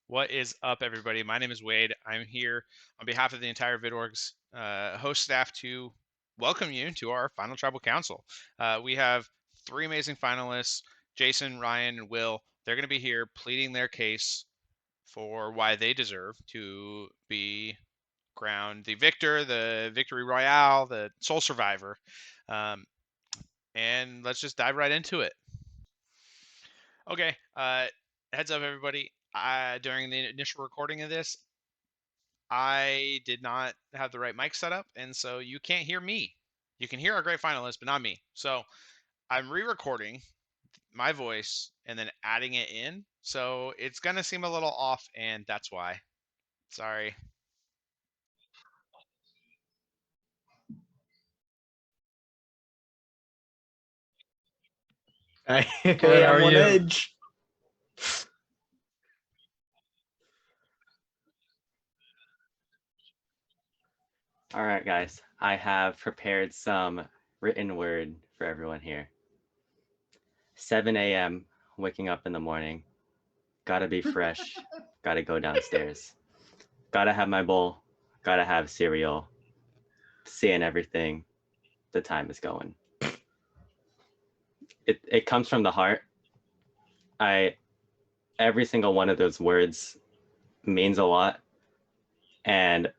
What is up, everybody? My name is Wade. I'm here on behalf of the entire VidORGs host staff to welcome you to our final tribal council. We have three amazing finalists, Jason, Ryan, and Will. They're going to be here pleading their case for why they deserve to be crowned the victor, the victory royale, the sole survivor. And let's just dive right into it. Okay, heads up, everybody. During the initial recording of this, I did not have the right mic set up, and so you can't hear me. You can hear our great finalists, but not me. So I'm re-recording my voice and then adding it in. So it's gonna seem a little off, and that's why. Sorry. Hey, Good, how I'm are on you? edge. All right, guys, I have prepared some written word for everyone here. 7 a.m., waking up in the morning, gotta be fresh, gotta go downstairs, gotta have my bowl, gotta have cereal, seeing everything, the time is going. It comes from the heart. Every single one of those words means a lot, and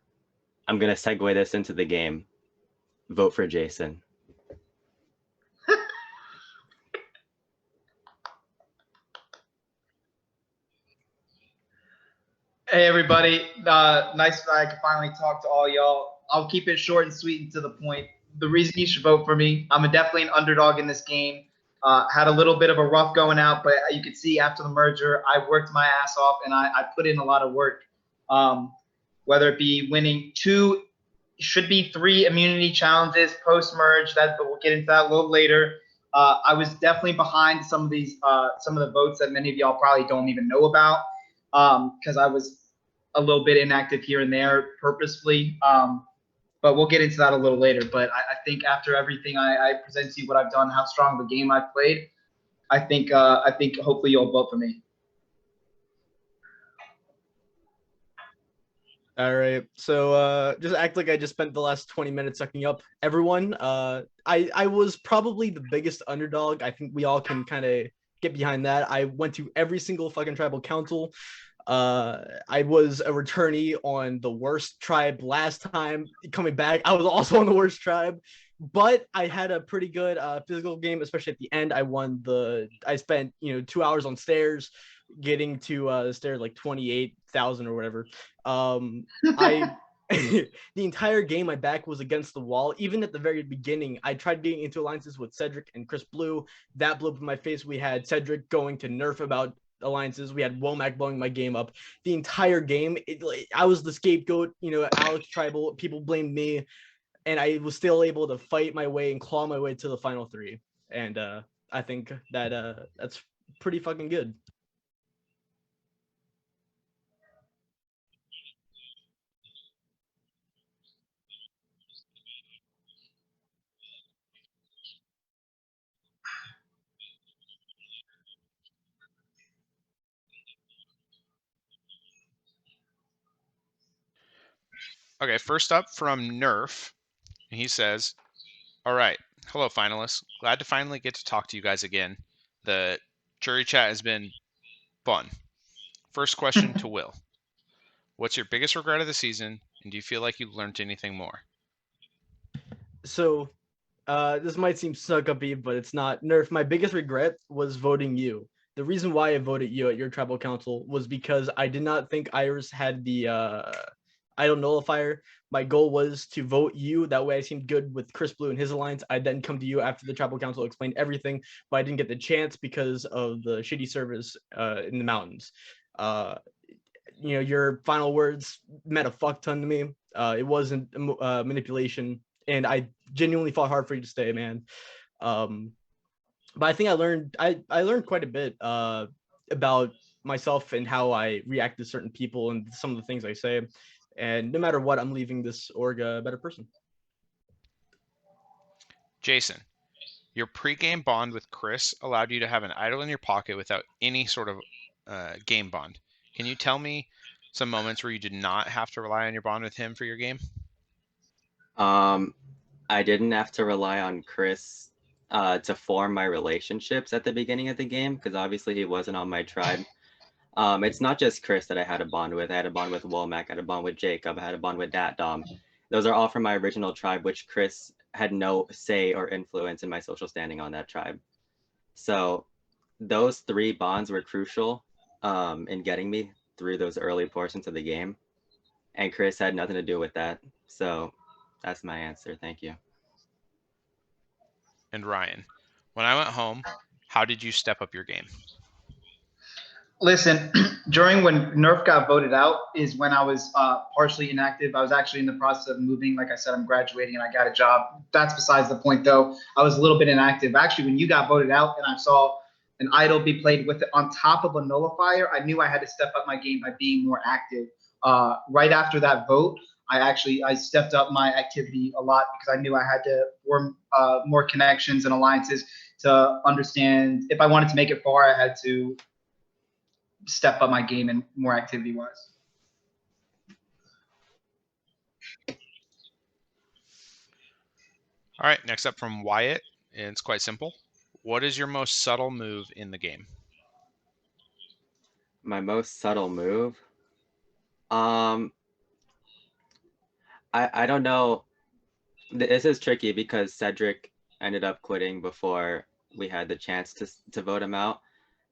I'm gonna segue this into the game. Vote for Jason. Hey, everybody. Nice that I can finally talk to all y'all. I'll keep it short and sweet and to the point. The reason you should vote for me, I'm definitely an underdog in this game. Had a little bit of a rough going out, but you could see after the merger, I worked my ass off and I put in a lot of work. Whether it be winning should be three immunity challenges post-merge. But we'll get into that a little later. I was definitely behind some of the votes that many of y'all probably don't even know about because I was a little bit inactive here and there purposefully. But we'll get into that a little later. But I think after everything I present to you, what I've done, how strong of a game I've played, I think hopefully you'll vote for me. All right, so just act like I just spent the last 20 minutes sucking up everyone. I was probably the biggest underdog. I think we all can kind of get behind that. I went to every single fucking tribal council. I was a returnee on the worst tribe last time. Coming back, I was also on the worst tribe, but I had a pretty good physical game, especially at the end. I spent 2 hours on stairs, getting to the stairs like 28,000 or whatever. I the entire game my back was against the wall. Even at the very beginning, I tried getting into alliances with Cedric and Chris Blue. That blew up in my face. We had Cedric going to nerf about alliances. We had Womack blowing my game up. The entire game, I was the scapegoat. Alex Tribal, people blamed me, and I was still able to fight my way and claw my way to the final three. And I think that that's pretty fucking good. Okay, first up from Nerf, he says, "All right, hello finalists. Glad to finally get to talk to you guys again. The jury chat has been fun. First question to Will. What's your biggest regret of the season, and do you feel like you learned anything more?" So this might seem suck uppy, but it's not. Nerf, my biggest regret was voting you. The reason why I voted you at your tribal council was because I did not think Iris had the idle nullifier. My goal was to vote you. That way I seemed good with Chris Blue and his alliance. I'd then come to you after the tribal council explained everything, but I didn't get the chance because of the shitty service in the mountains. Your final words meant a fuck ton to me. It wasn't manipulation, and I genuinely fought hard for you to stay, man. But I think I learned quite a bit about myself and how I react to certain people and some of the things I say. And no matter what, I'm leaving this org a better person. Jason, your pregame bond with Chris allowed you to have an idol in your pocket without any sort of game bond. Can you tell me some moments where you did not have to rely on your bond with him for your game? I didn't have to rely on Chris to form my relationships at the beginning of the game because obviously he wasn't on my tribe. It's not just Chris that I had a bond with. I had a bond with Womack, I had a bond with Jacob, I had a bond with Dat Dom. Those are all from my original tribe, which Chris had no say or influence in my social standing on that tribe. So those 3 bonds were crucial in getting me through those early portions of the game. And Chris had nothing to do with that. So that's my answer. Thank you. And Ryan, when I went home, how did you step up your game? Listen, during when Nerf got voted out is when I was partially inactive. I was actually in the process of moving. Like I said, I'm graduating and I got a job. That's besides the point, though. I was a little bit inactive. Actually, when you got voted out and I saw an idol be played with it on top of a nullifier, I knew I had to step up my game by being more active. Right after that vote, I stepped up my activity a lot because I knew I had to form more connections and alliances to understand if I wanted to make it far, I had to step up my game and more activity wise. All right, next up from Wyatt, and it's quite simple. What is your most subtle move in the game? My most subtle move? I don't know. This is tricky because Cedric ended up quitting before we had the chance to vote him out.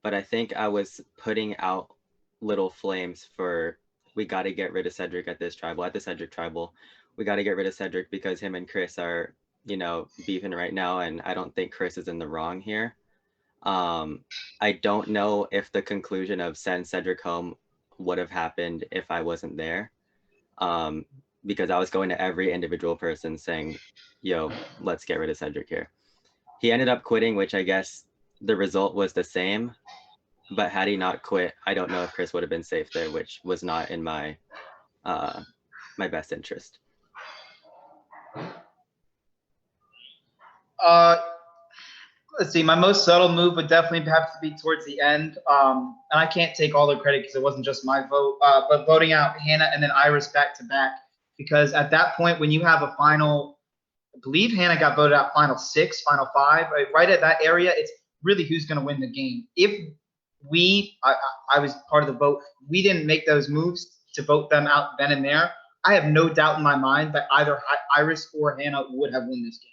But I think I was putting out little flames for we got to get rid of Cedric at this tribal, at the Cedric tribal. We got to get rid of Cedric because him and Chris are, beefing right now, and I don't think Chris is in the wrong here. I don't know if the conclusion of send Cedric home would have happened if I wasn't there. Because I was going to every individual person saying, yo, let's get rid of Cedric here. He ended up quitting, which I guess the result was the same. But had he not quit, I don't know if Chris would have been safe there, which was not in my my best interest. Let's see. My most subtle move would definitely have to be towards the end. And I can't take all the credit because it wasn't just my vote, but voting out Hannah and then Iris back to back. Because at that point, when you have a final, I believe Hannah got voted out final 6, final 5, right at that area, it's really who's going to win the game. If I was part of the vote, we didn't make those moves to vote them out then and there, I have no doubt in my mind that either Iris or Hannah would have won this game.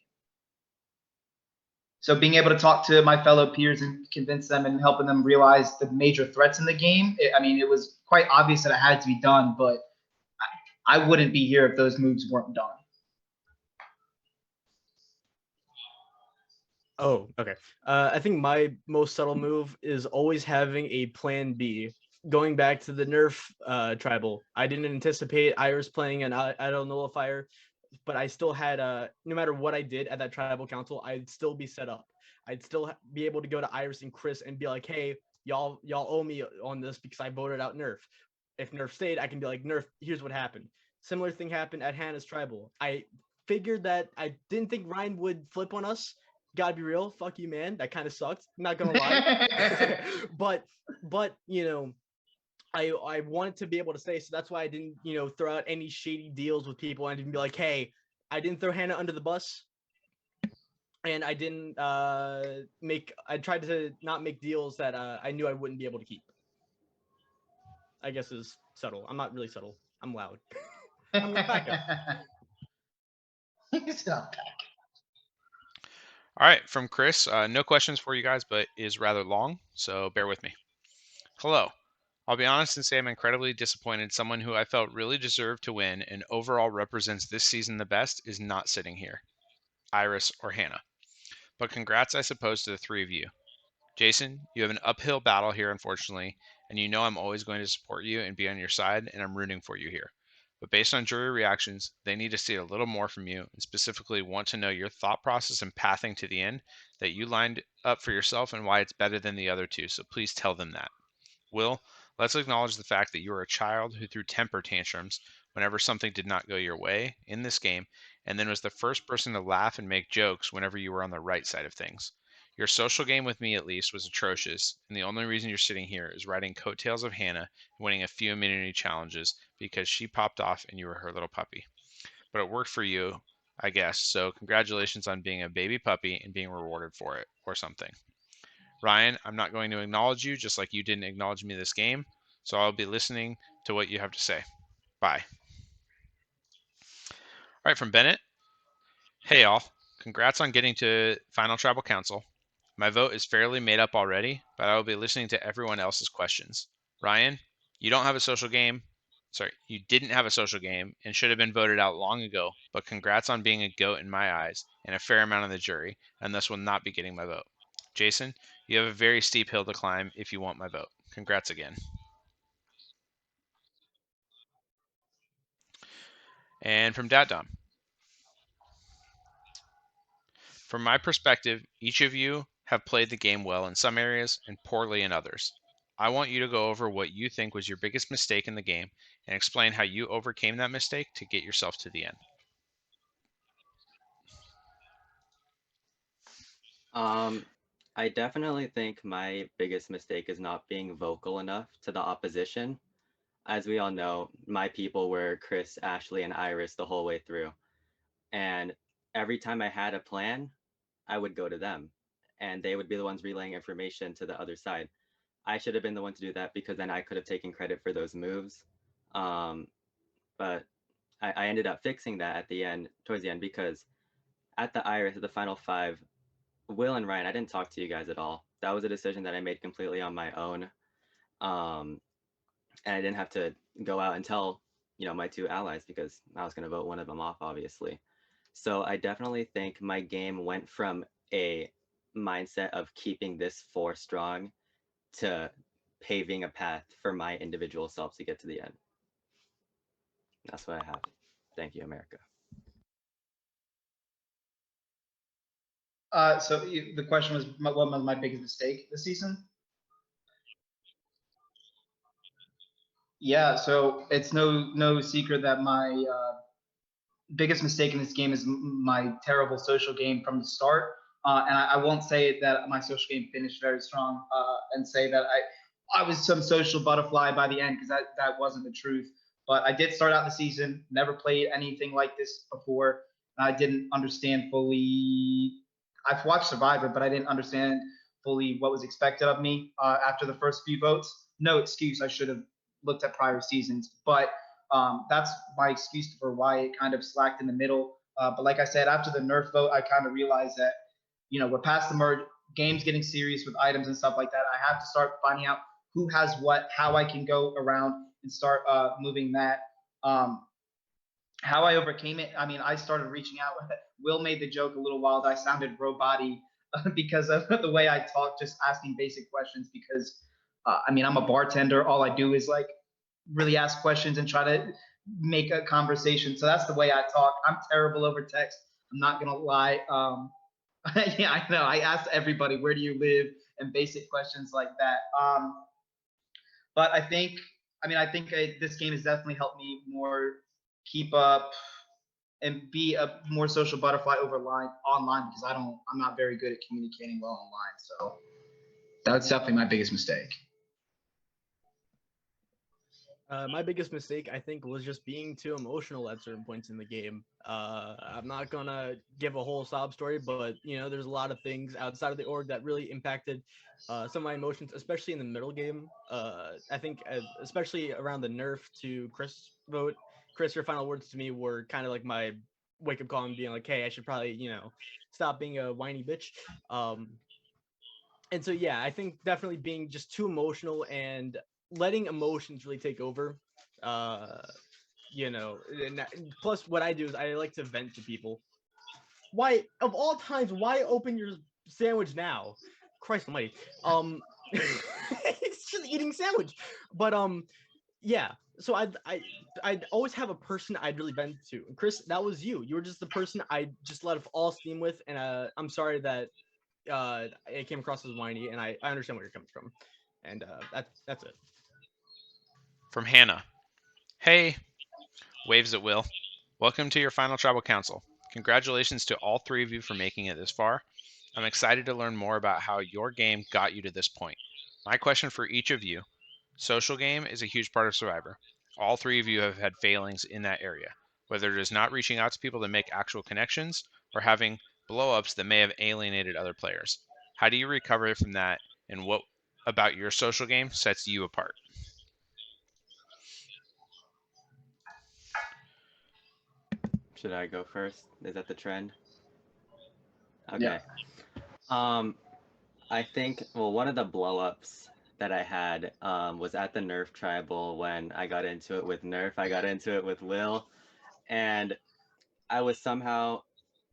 So being able to talk to my fellow peers and convince them and helping them realize the major threats in the game, it was quite obvious that it had to be done, but I wouldn't be here if those moves weren't done. Oh, okay. I think my most subtle move is always having a plan B. Going back to the Nerf tribal, I didn't anticipate Iris playing an idle nullifier, but I still had no matter what I did at that tribal council, I'd still be set up. I'd still be able to go to Iris and Chris and be like, hey, y'all owe me on this because I voted out Nerf. If Nerf stayed, I can be like, Nerf, here's what happened. Similar thing happened at Hannah's tribal. I figured that I didn't think Ryan would flip on us. Gotta be real, fuck you, man. That kind of sucked. Not gonna lie. but I wanted to be able to stay, so that's why I didn't, throw out any shady deals with people. I didn't be like, hey, I didn't throw Hannah under the bus, and I didn't I tried to not make deals that I knew I wouldn't be able to keep. I guess is subtle. I'm not really subtle. I'm loud. I'm Rebecca. All right, from Chris, no questions for you guys, but is rather long, so bear with me. Hello. I'll be honest and say I'm incredibly disappointed. Someone who I felt really deserved to win and overall represents this season the best is not sitting here, Iris or Hannah. But congrats, I suppose, to the 3 of you. Jason, you have an uphill battle here, unfortunately, and you know I'm always going to support you and be on your side, and I'm rooting for you here. But based on jury reactions, they need to see a little more from you and specifically want to know your thought process and pathing to the end that you lined up for yourself and why it's better than the other 2, so please tell them that. Will, let's acknowledge the fact that you are a child who threw temper tantrums whenever something did not go your way in this game, and then was the first person to laugh and make jokes whenever you were on the right side of things. Your social game with me, at least, was atrocious, and the only reason you're sitting here is riding coattails of Hannah and winning a few immunity challenges because she popped off and you were her little puppy. But it worked for you, I guess, so congratulations on being a baby puppy and being rewarded for it, or something. Ryan, I'm not going to acknowledge you just like you didn't acknowledge me this game, so I'll be listening to what you have to say. Bye. All right, from Bennett. Hey, all. Congrats on getting to Final Tribal Council. My vote is fairly made up already, but I will be listening to everyone else's questions. Ryan, you don't have a social game. Sorry, you didn't have a social game and should have been voted out long ago, but congrats on being a GOAT in my eyes and a fair amount of the jury, and thus will not be getting my vote. Jason, you have a very steep hill to climb if you want my vote. Congrats again. And from Dom. From my perspective, each of you have played the game well in some areas and poorly in others. I want you to go over what you think was your biggest mistake in the game and explain how you overcame that mistake to get yourself to the end. I definitely think my biggest mistake is not being vocal enough to the opposition. As we all know, my people were Chris, Ashley, and Iris the whole way through. And every time I had a plan, I would go to them, and they would be the ones relaying information to the other side. I should have been the one to do that because then I could have taken credit for those moves. Um, but I ended up fixing that at the end, towards the end, because at the Iris, at the final five, Will and Ryan, I didn't talk to you guys at all. That was a decision that I made completely on my own. Um, and I didn't have to go out and tell, my two allies because I was going to vote one of them off, obviously. So I definitely think my game went from a mindset of keeping this four strong to paving a path for my individual self to get to the end. That's what I have. Thank you, America. The question was, what was my biggest mistake this season? Yeah, so it's no secret that my biggest mistake in this game is my terrible social game from the start. And I won't say that my social game finished very strong and say that I was some social butterfly by the end because that wasn't the truth. But I did start out the season, never played anything like this before. I didn't understand fully. I've watched Survivor, but I didn't understand fully what was expected of me after the first few votes. No excuse, I should have looked at prior seasons. But that's my excuse for why it kind of slacked in the middle. But like I said, after the nerf vote, I kind of realized that, we're past the merge, games getting serious with items and stuff like that. I have to start finding out who has what, how I can go around and start moving that. How I overcame it, I mean, I started reaching out. Will made the joke a little while that I sounded robot-y because of the way I talk, just asking basic questions because, I mean, I'm a bartender. All I do is like really ask questions and try to make a conversation. So that's the way I talk. I'm terrible over text. I'm not gonna lie. Yeah, I know. I asked everybody, "Where do you live?" and basic questions like that. But I think this game has definitely helped me more keep up and be a more social butterfly online because I'm not very good at communicating well online. So that's definitely my biggest mistake. My biggest mistake, I think, was just being too emotional at certain points in the game. I'm not gonna give a whole sob story, but there's a lot of things outside of the org that really impacted some of my emotions, especially in the middle game. I think, especially around the nerf to Chris vote. Chris, your final words to me were kind of like my wake up call and being like, "Hey, I should probably, stop being a whiny bitch." And so yeah, I think definitely being just too emotional and letting emotions really take over. Uh, plus what I do is I like to vent to people. Why, of all times, why open your sandwich now? Christ almighty. It's just eating sandwich. But yeah. So I'd always have a person I'd really vent to. And Chris, that was you. You were just the person I just let all steam with, and I'm sorry that it came across as whiny, and I understand where you're coming from, and that's it. From Hannah. Hey, waves at will. Welcome to your final tribal council. Congratulations to all three of you for making it this far. I'm excited to learn more about how your game got you to this point. My question for each of you: social game is a huge part of Survivor. All three of you have had failings in that area, whether it is not reaching out to people to make actual connections or having blow-ups that may have alienated other players. How do you recover from that, and what about your social game sets you apart? Should I go first? Is that the trend? Yeah. Okay. I think, well, one of the blow-ups that I had was at the Nerf Tribal when I got into it with Nerf. I got into it with Will, and I was somehow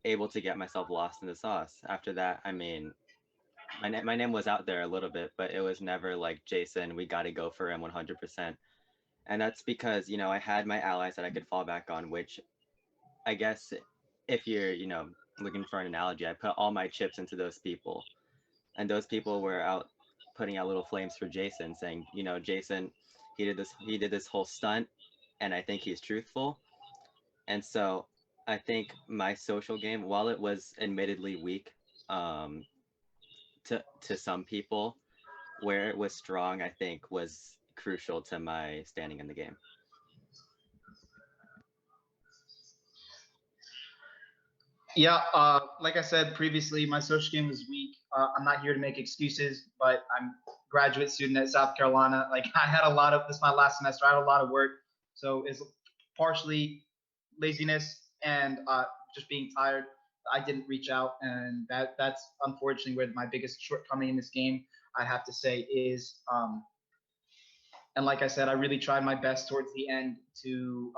able to get myself lost in the sauce. After that, I mean, my name was out there a little bit, but it was never like, Jason, we got to go for him 100%. And that's because, I had my allies that I could fall back on, which I guess if you're, looking for an analogy, I put all my chips into those people. And those people were out putting out little flames for Jason, saying, Jason, he did this whole stunt, and I think he's truthful. And so I think my social game, while it was admittedly weak, um, to some people, where it was strong, I think was crucial to my standing in the game. Yeah, like I said previously, my social game was weak. I'm not here to make excuses, but I'm a graduate student at South Carolina. Like I had a lot of this is my last semester. I had a lot of work, so it's partially laziness and just being tired. I didn't reach out, and that's unfortunately where my biggest shortcoming in this game, I have to say, is. And like I said, I really tried my best towards the end to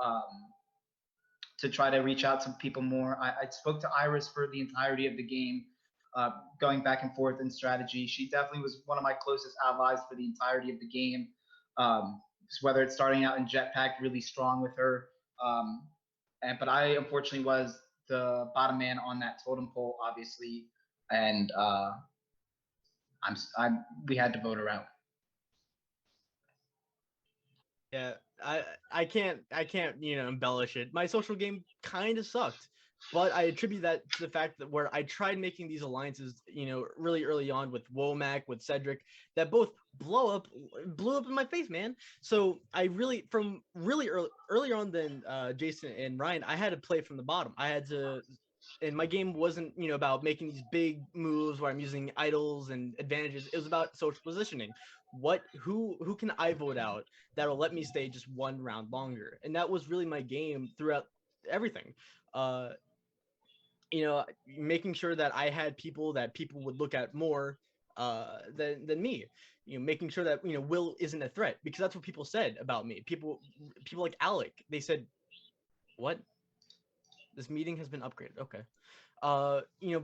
try to reach out to people more. I spoke to Iris for the entirety of the game, going back and forth in strategy. She definitely was one of my closest allies for the entirety of the game. Whether it's starting out in Jetpack, really strong with her, but I unfortunately was the bottom man on that totem pole, obviously, and we had to vote her out. Yeah, I can't embellish it. My social game kind of sucked, but I attribute that to the fact that where I tried making these alliances, really early on with Womack, with Cedric, that both blew up in my face, man. So I really from really earlier on than Jason and Ryan, I had to play from the bottom. I had to. And my game wasn't, about making these big moves where I'm using idols and advantages. It was about social positioning. Who can I vote out that'll let me stay just one round longer? And that was really my game throughout everything. Making sure that I had people that people would look at more than me. Making sure that Will isn't a threat, because that's what people said about me. People like Alec, they said, "What? This meeting has been upgraded." Okay.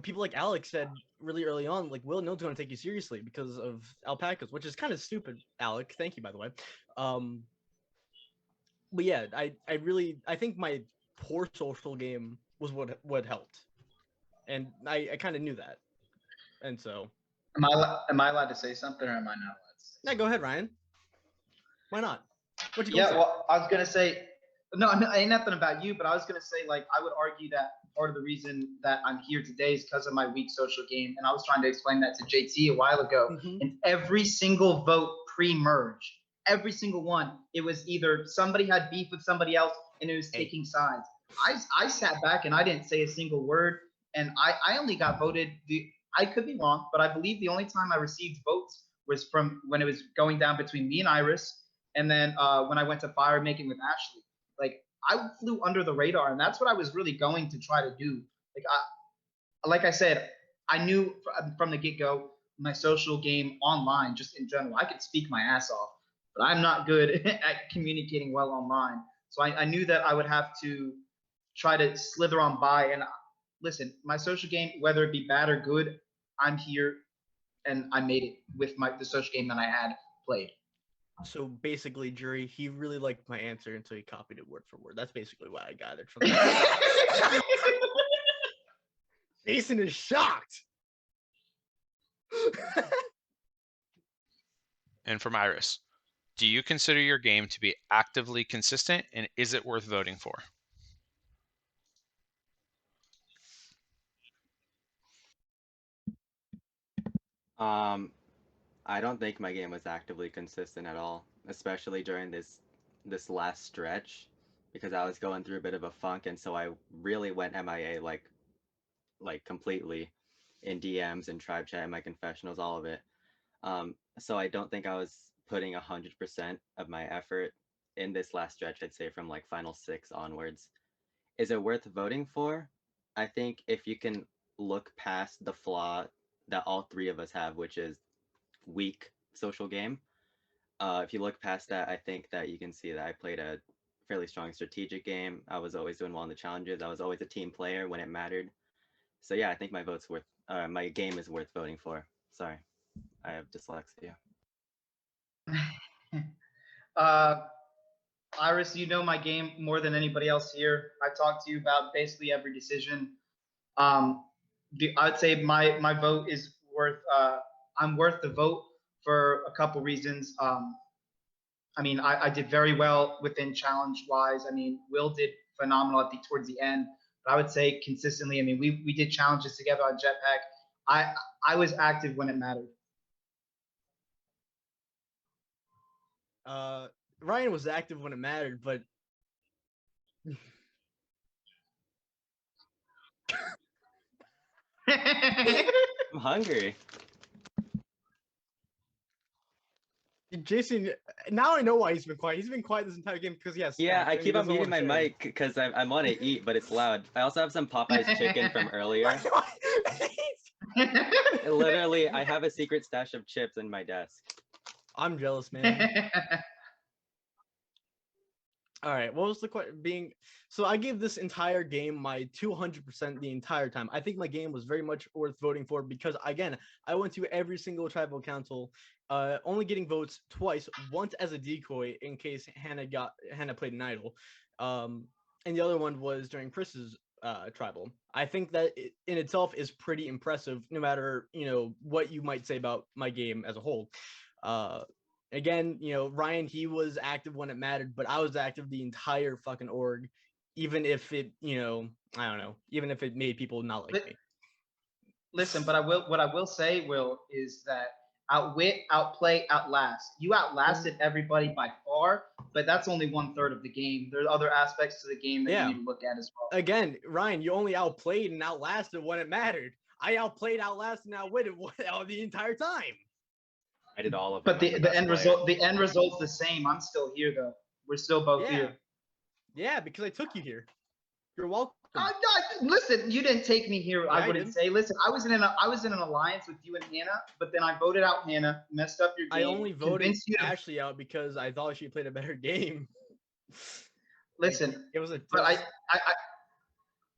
People like Alex said really early on, like, Will, no one's going to take you seriously because of alpacas, which is kind of stupid, Alec. Thank you, by the way. But yeah, I think my poor social game was what helped, and I kind of knew that, and so. Am I allowed to say something, or am I not allowed to say Yeah, go ahead, Ryan. Why not? What you Yeah, gonna say? well, I was gonna say, no, ain't nothing about you, but I was gonna say, like, I would argue that part of the reason that I'm here today is because of my weak social game, and I was trying to explain that to JT a while ago. Mm-hmm. And every single vote pre-merge, every single one, it was either somebody had beef with somebody else, and it was taking sides. I sat back and I didn't say a single word, and I only got voted. I could be wrong, but I believe the only time I received votes was from when it was going down between me and Iris, and then when I went to fire making with Ashley. Like, I flew under the radar, and that's what I was really going to try to do. Like I said, I knew from the get go my social game online, just in general, I could speak my ass off, but I'm not good at communicating well online. So I knew that I would have to try to slither on by. And listen, my social game, whether it be bad or good, I'm here, and I made it with the social game that I had played. So basically, jury, he really liked my answer until he copied it word for word. That's basically what I gathered from that. Jason is shocked. And from Iris, do you consider your game to be actively consistent, and is it worth voting for? I don't think my game was actively consistent at all, especially during this last stretch, because I was going through a bit of a funk, and so I really went MIA like completely in DMs and tribe chat and my confessionals, all of it. So I don't think I was putting 100% of my effort in this last stretch. I'd say from like final six onwards. Is it worth voting for? I think if you can look past the flaw that all three of us have, which is weak social game. If you look past that, I think that you can see that I played a fairly strong strategic game. I was always doing well in the challenges. I was always a team player when it mattered. So yeah, I think my game is worth voting for. Sorry, I have dyslexia. uh, Iris, you know my game more than anybody else here. I talked to you about basically every decision. Um, I'd say my vote is worth. I'm worth the vote for a couple reasons. I mean, I did very well within challenge wise. I mean, Will did phenomenal towards the end, but I would say consistently. I mean, we did challenges together on Jetpack. I was active when it mattered. Ryan was active when it mattered, but I'm hungry. Jason, now I know why he's been quiet. He's been quiet this entire game because he has Yeah, snacks, I and he keep on doesn't muting want to my share. mic because I want to eat, but it's loud. I also have some Popeyes chicken from earlier. Literally, I have a secret stash of chips in my desk. I'm jealous, man. All right, what was the being? So I gave this entire game my 200% the entire time. I think my game was very much worth voting for because again, I went to every single tribal council, only getting votes twice. Once as a decoy in case Hannah played an idol, and the other one was during Chris's tribal. I think that in itself is pretty impressive, no matter what you might say about my game as a whole. Again, Ryan, he was active when it mattered, but I was active the entire fucking org, even if it, I don't know, even if it made people not like me. Listen, but what I will say, Will, is that outwit, outplay, outlast. You outlasted everybody by far, but that's only 1/3 of the game. There are other aspects to the game that you need to look at as well. Again, Ryan, you only outplayed and outlasted when it mattered. I outplayed, outlasted, and outwitted the entire time. I did all of them. But the end result, the end result's the same. I'm still here though. We're still both here. Yeah, because I took you here. You're welcome. Listen, you didn't take me here. I wouldn't say. Listen, I was in an alliance with you and Hannah, but then I voted out Hannah, messed up your game. I only voted Ashley out because I thought she played a better game. Listen, like, it was a. But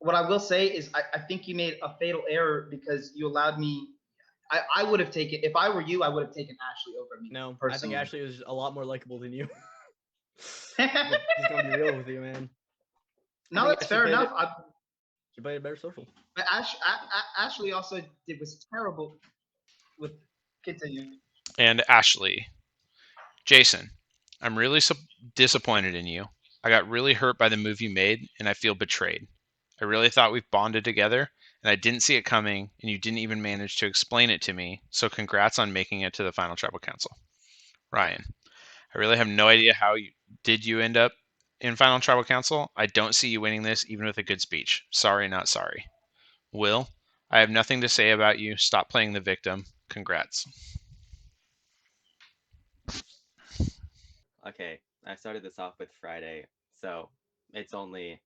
what I will say is I think you made a fatal error because you allowed me. I would have taken, if I were you, I would have taken Ashley over me. No, personally. I think Ashley was a lot more likable than you. Just gonna be real with you, man. No, that's fair enough. She played a better social. But Ashley also was terrible with continue. And Ashley, Jason, I'm really disappointed in you. I got really hurt by the move you made, and I feel betrayed. I really thought we've bonded together, and I didn't see it coming, and you didn't even manage to explain it to me, so congrats on making it to the final tribal council. Ryan, I really have no idea how you end up in final tribal council. I don't see you winning this, even with a good speech. Sorry, not sorry. Will, I have nothing to say about you. Stop playing the victim. Congrats. Okay, I started this off with Friday, so it's only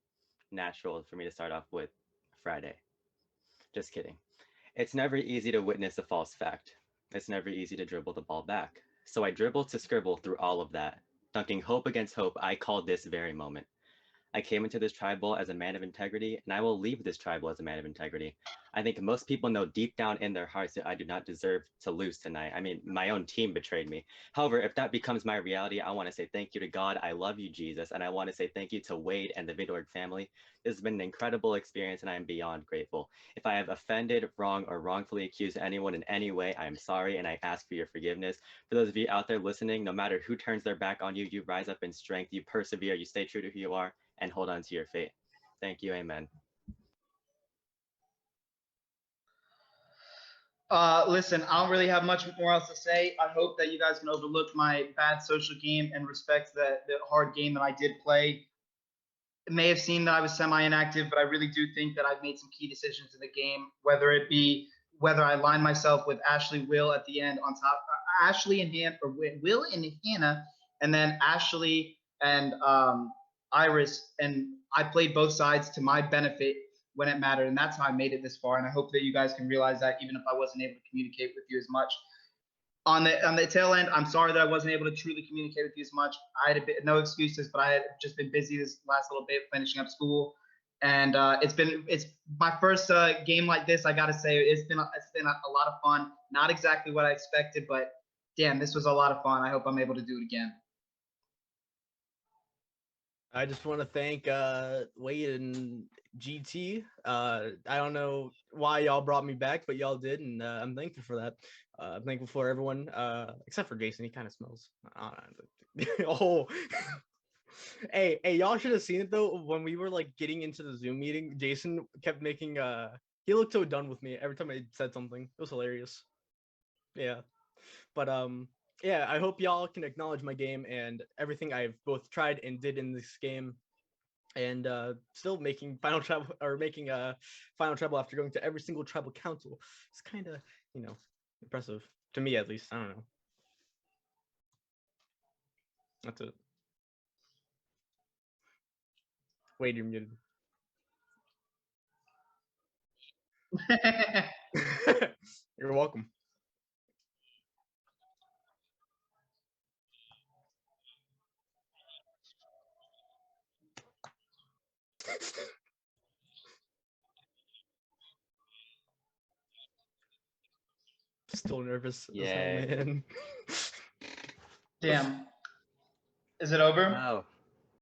natural for me to start off with Friday. Just kidding. It's never easy to witness a false fact. It's never easy to dribble the ball back. So I dribbled to scribble through all of that. Dunking hope against hope, I called this very moment. I came into this tribal as a man of integrity, and I will leave this tribal as a man of integrity. I think most people know deep down in their hearts that I do not deserve to lose tonight. I mean, my own team betrayed me. However, if that becomes my reality, I want to say thank you to God. I love you, Jesus. And I want to say thank you to Wade and the VidORG family. This has been an incredible experience, and I am beyond grateful. If I have offended, wronged, or wrongfully accused anyone in any way, I am sorry, and I ask for your forgiveness. For those of you out there listening, no matter who turns their back on you, you rise up in strength, you persevere, you stay true to who you are, and hold on to your fate. Thank you. Amen. Listen, I don't really have much more else to say. I hope that you guys can overlook my bad social game and respect the hard game that I did play. It may have seemed that I was semi-inactive, but I really do think that I've made some key decisions in the game, whether it be whether I line myself with Ashley Will at the end on top, Ashley and Hannah, or Will and Hannah, and then Ashley and Iris, and I played both sides to my benefit when it mattered, and that's how I made it this far. And I hope that you guys can realize that, even if I wasn't able to communicate with you as much. On the tail end, I'm sorry that I wasn't able to truly communicate with you as much. I had no excuses, but I had just been busy this last little bit finishing up school, and it's my first game like this. I gotta say it's been a lot of fun. Not exactly what I expected, but damn, this was a lot of fun. I hope I'm able to do it again. I just want to thank Wade and GT. I don't know why y'all brought me back, but y'all did, and I'm thankful for that. I'm thankful for everyone, except for Jason. He kind of smells. Oh, hey, y'all should have seen it though. When we were like getting into the Zoom meeting, Jason kept making. He looked so done with me every time I said something. It was hilarious. Yeah, but yeah, I hope y'all can acknowledge my game and everything I've both tried and did in this game, and still making final tribal after going to every single tribal council. It's kind of, impressive to me, at least. I don't know. That's it. Wait, you're muted. You're welcome. Still nervous as hell, man. Damn. Is it over? No.